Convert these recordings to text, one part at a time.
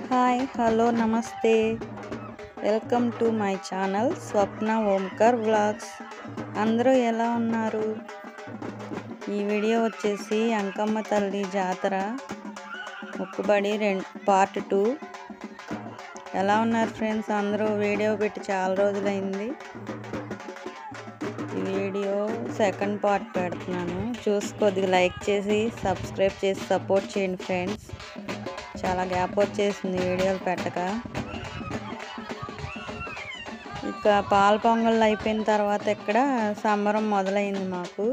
Hi hello నమస్తే welcome to my channel Swapna Omkar vlogs. అందరూ ఎలా ఉన్నారు? ఈ వీడియో వచ్చేసి అంకమ్మ తల్లి జాతర మొక్కుబడి పార్ట్ 2. ఎలా ఉన్నారు ఫ్రెండ్స్? అందరూ వీడియో పెట్టి చాలా రోజులైంది. ఈ వీడియో సెకండ్ పార్ట్ పెడుతున్నాను. చూసి కొద్దిగా లైక్ చేసి సబ్స్క్రైబ్ చేసి సపోర్ట్ చేయండి ఫ్రెండ్స్. చాలా గ్యాప్ వచ్చేసింది వీడియోలు పెట్టక. ఇక పాల పొంగళ్ళు అయిపోయిన తర్వాత ఇక్కడ సంబరం మొదలైంది. మాకు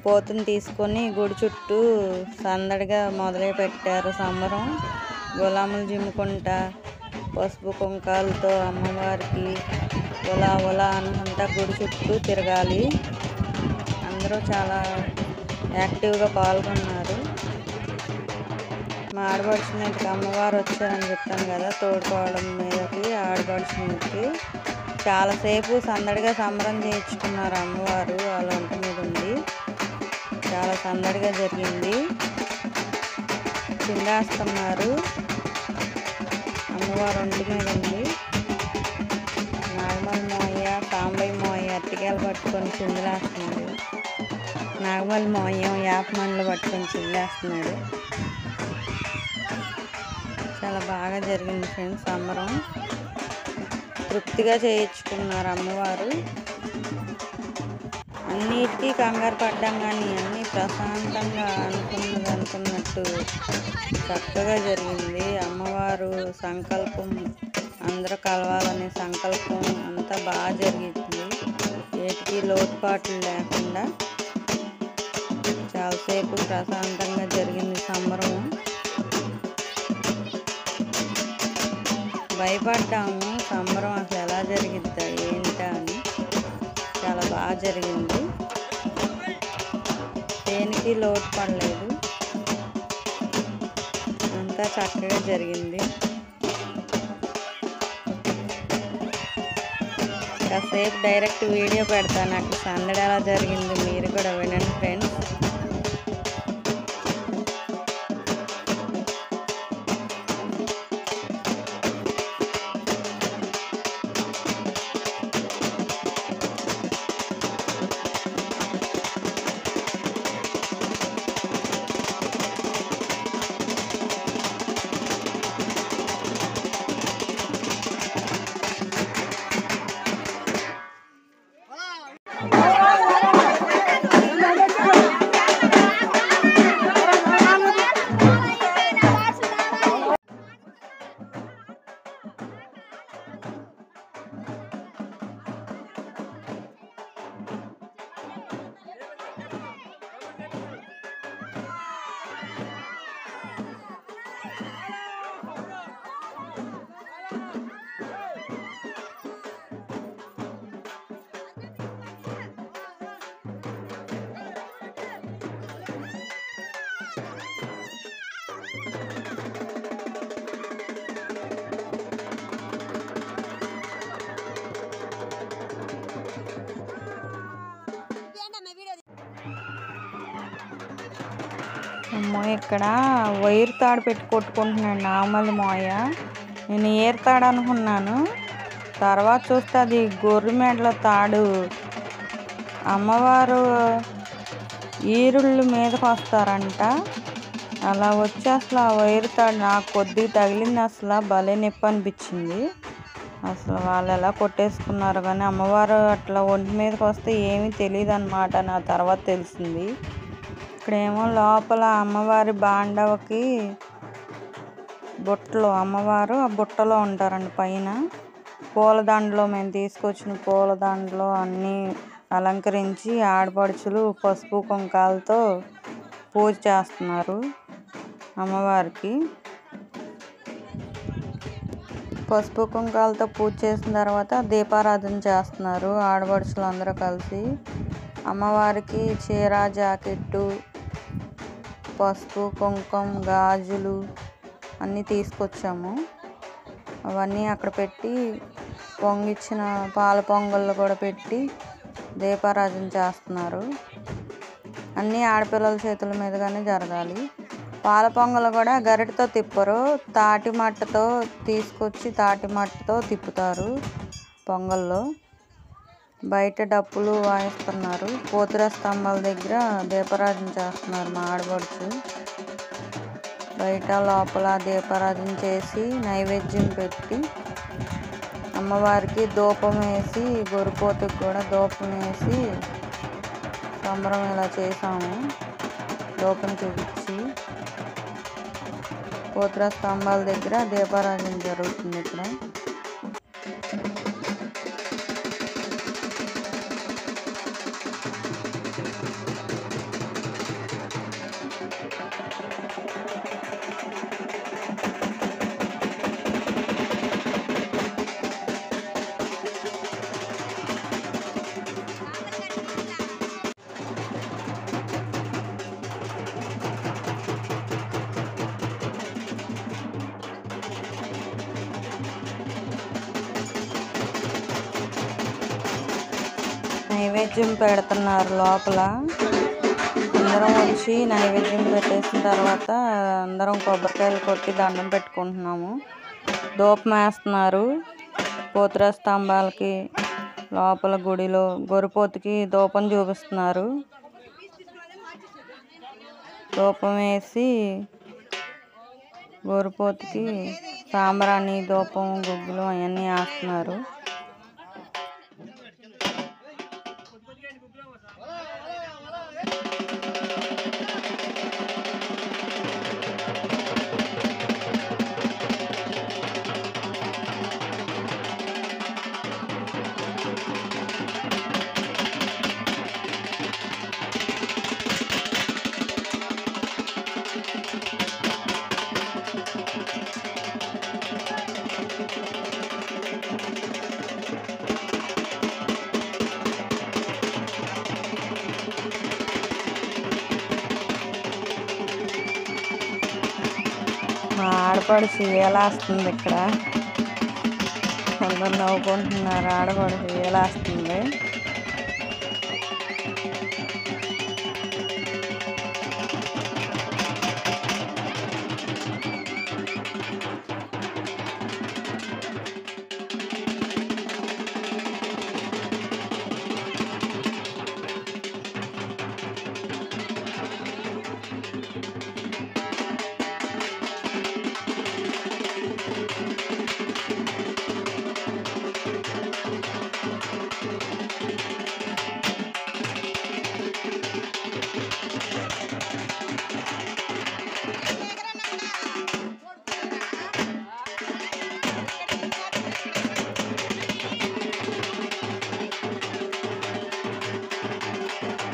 పోతుని తీసుకొని గుడి చుట్టూ సందడిగా మొదలు పెట్టారు సంబరం. గులాములు జిమ్ముకుంటా పసుపు కుంకాలతో అమ్మవారికి ఉలా ఉలా అనుకుంటా గుడి చుట్టూ తిరగాలి. అందరూ చాలా యాక్టివ్గా పాల్గొన్నారు. మా ఆడపడుచు మీదకి అమ్మవారు వచ్చారని చెప్పాను కదా, తోడుకోవడం మీదకి ఆడపడుచు మీదకి చాలాసేపు సందడిగా సంబరం చేయించుకున్నారు. అమ్మవారు వాళ్ళ ఒంట మీద ఉంది. చాలా సందడిగా జరిగింది. చిందేస్తున్నారు. అమ్మవారు ఒంటి మీద ఉంది. నాగమల్ మోయ సాంబయ్య మోయ అరటికాయలు పట్టుకొని చిందులేస్తున్నాడు. నాగమల్ మోయం యాప మండలు పట్టుకొని చిందేస్తున్నాడు. చాలా బాగా జరిగింది ఫ్రెండ్స్ సంబరం. తృప్తిగా చేయించుకున్నారు అమ్మవారు. అన్నిటికీ కంగారు పడ్డాం కానీ అన్నీ ప్రశాంతంగా అనుకున్నట్టు చక్కగా జరిగింది. అమ్మవారు సంకల్పం అందరూ కలవాలనే సంకల్పం అంతా బాగా జరిగింది. ఏటికి లోటుపాట్లు లేకుండా చాలాసేపు ప్రశాంతంగా జరిగింది సంబరం. భయపడ్డాము సంబరం అసలు ఎలా జరిగిద్దా ఏంటా అని. చాలా బాగా జరిగింది. దేనికి లోటు పడలేదు. అంతా చక్కగా జరిగింది. కాసేపు డైరెక్ట్ వీడియో పెడతాను. అక్కడ సందడి ఎలా జరిగింది మీరు కూడా వినండి ఫ్రెండ్స్. అమ్మో, ఇక్కడ వైర్ తాడు పెట్టి కొట్టుకుంటున్నాడు నాగమల్లి మోయ. నేను ఏరుతాడు అనుకున్నాను. తర్వాత చూస్తే అది గొర్రె మెడలో తాడు. అమ్మవారు ఈరుళ్ళు మీదకి వస్తారంట. అలా వచ్చి అసలు ఆ వైర్ తాడు నాకు కొద్దిగా తగిలింది. అసలు భలే నొప్పి అనిపించింది. అసలు వాళ్ళు ఎలా కొట్టేసుకున్నారు కానీ అమ్మవారు అట్లా ఒంటి మీదకి వస్తే ఏమీ తెలియదు అన్నమాట. నా తర్వాత తెలిసింది. ఇక్కడేమో లోపల అమ్మవారి బాండవకి బుట్టలో అమ్మవారు ఆ బుట్టలో ఉంటారండి. పైన పూలదండలో మేము తీసుకొచ్చిన పూలదండలో అన్నీ అలంకరించి ఆడపడుచులు పసుపు కుంకాలతో పూజ చేస్తున్నారు అమ్మవారికి. పసుపు కుంకాలతో పూజ చేసిన తర్వాత దీపారాధన చేస్తున్నారు ఆడపడుచులు అందరూ కలిసి. అమ్మవారికి చీర జాకెట్టు పసుపు కుంకుమ గాజులు అన్నీ తీసుకొచ్చాము. అవన్నీ అక్కడ పెట్టి పొంగిచ్చిన పాల పొంగళ్ళు కూడా పెట్టి దీపారాధన చేస్తున్నారు. అన్నీ ఆడపిల్లల చేతుల మీదుగానే జరగాలి. పాల పొంగల్ కూడా గరిటతో తిప్పరు, తాటి మట్టతో తీసుకొచ్చి తాటి మట్టతో తిప్పుతారు పొంగల్లో. బయట డప్పులు వాయిస్తున్నారు. పోతురా స్తంభాల దగ్గర దీపారాధన చేస్తున్నారు మా ఆడపడుచు. బయట లోపల దీపారాధన చేసి నైవేద్యం పెట్టి అమ్మవారికి ధూపం వేసి గొరిపోతుకి కూడా ధూపం వేసి సంబరం ఇలా చేసాము. ధూపం చూపించి పోతురా స్తంభాల దగ్గర దీపారాధన జరుగుతుంది ఇక్కడ. నైవేద్యం పెడుతున్నారు లోపల. అందరం వచ్చి నైవేద్యం పెట్టేసిన తర్వాత అందరం కొబ్బరికాయలు కొట్టి దండం పెట్టుకుంటున్నాము. ధూపం వేస్తున్నారు పోతురా స్తంభాలకి. లోపల గుడిలో గొరిపోతుకి ధూపం చూపిస్తున్నారు. ధూపం వేసి గొరిపోతుకి సాంబ్రాణి ధూపం గుగ్గులు అవన్నీ వేస్తున్నారు. మా ఆడపడుచు ఏలాస్తుంది ఇక్కడ. అందరు నవ్వుకుంటున్నారు. ఆడపడుచు ఏలాస్తుంది.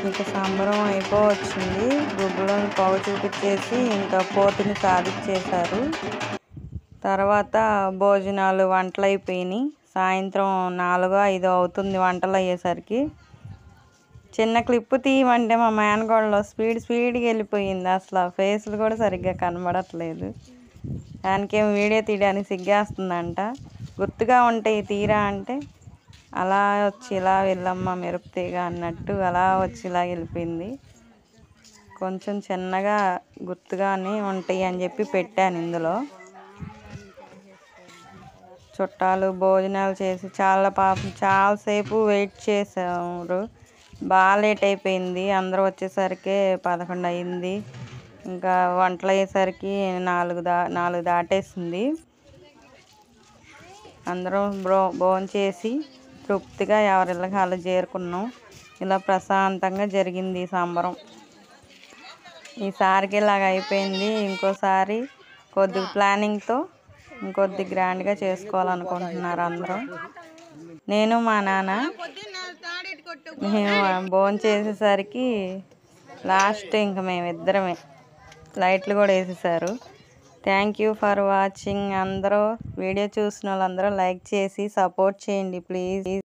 ఇంకా సంబరం అయిపోవచ్చింది. గుగ్గులను పొగ చూపించేసి ఇంకా పోతుని సాధించేశారు. తర్వాత భోజనాలు వంటలు అయిపోయినాయి. సాయంత్రం 4-5 అవుతుంది వంటలు అయ్యేసరికి. చిన్న క్లిప్పు తీయమంటే మా మేనగోడలో స్పీడ్గా వెళ్ళిపోయింది. అసలు ఫేస్లు కూడా సరిగ్గా కనబడట్లేదు. దానికేం వీడియో తీయడానికి సిగ్గేస్తుందంట. గుర్తుగా ఉంటాయి తీరా అంటే అలా వచ్చి ఇలా వెళ్ళమ్మ మెరుపుతీగా అన్నట్టు అలా వచ్చి ఇలా వెళ్ళిపోయింది. కొంచెం చిన్నగా గుర్తుగానే ఉంటాయి అని చెప్పి పెట్టాను ఇందులో. చుట్టాలు భోజనాలు చేసి చాలాసేపు వెయిట్ చేసారు. బాగా లేట్ అయిపోయింది. అందరూ వచ్చేసరికి 11 అయింది. ఇంకా వంటలు అయ్యేసరికి 4 దాటేసింది. అందరం భోజనం చేసి తృప్తిగా ఎవరిళ్ళకి అలా చేరుకున్నాం. ఇలా ప్రశాంతంగా జరిగింది సంబరం. ఈసారికి ఇలాగ అయిపోయింది. ఇంకోసారి కొద్ది ప్లానింగ్తో ఇంకొద్ది గ్రాండ్గా చేసుకోవాలనుకుంటున్నారు అందరూ. నేను మా నాన్న మేము భోజనం చేసేసరికి లాస్ట్ ఇంకా మేమిద్దరమే. లైట్లు కూడా వేసేసారు. Thank you for watching. అందరూ వీడియో చూసిన వాళ్ళందరూ లైక్ చేసి సపోర్ట్ చేయండి ప్లీజ్.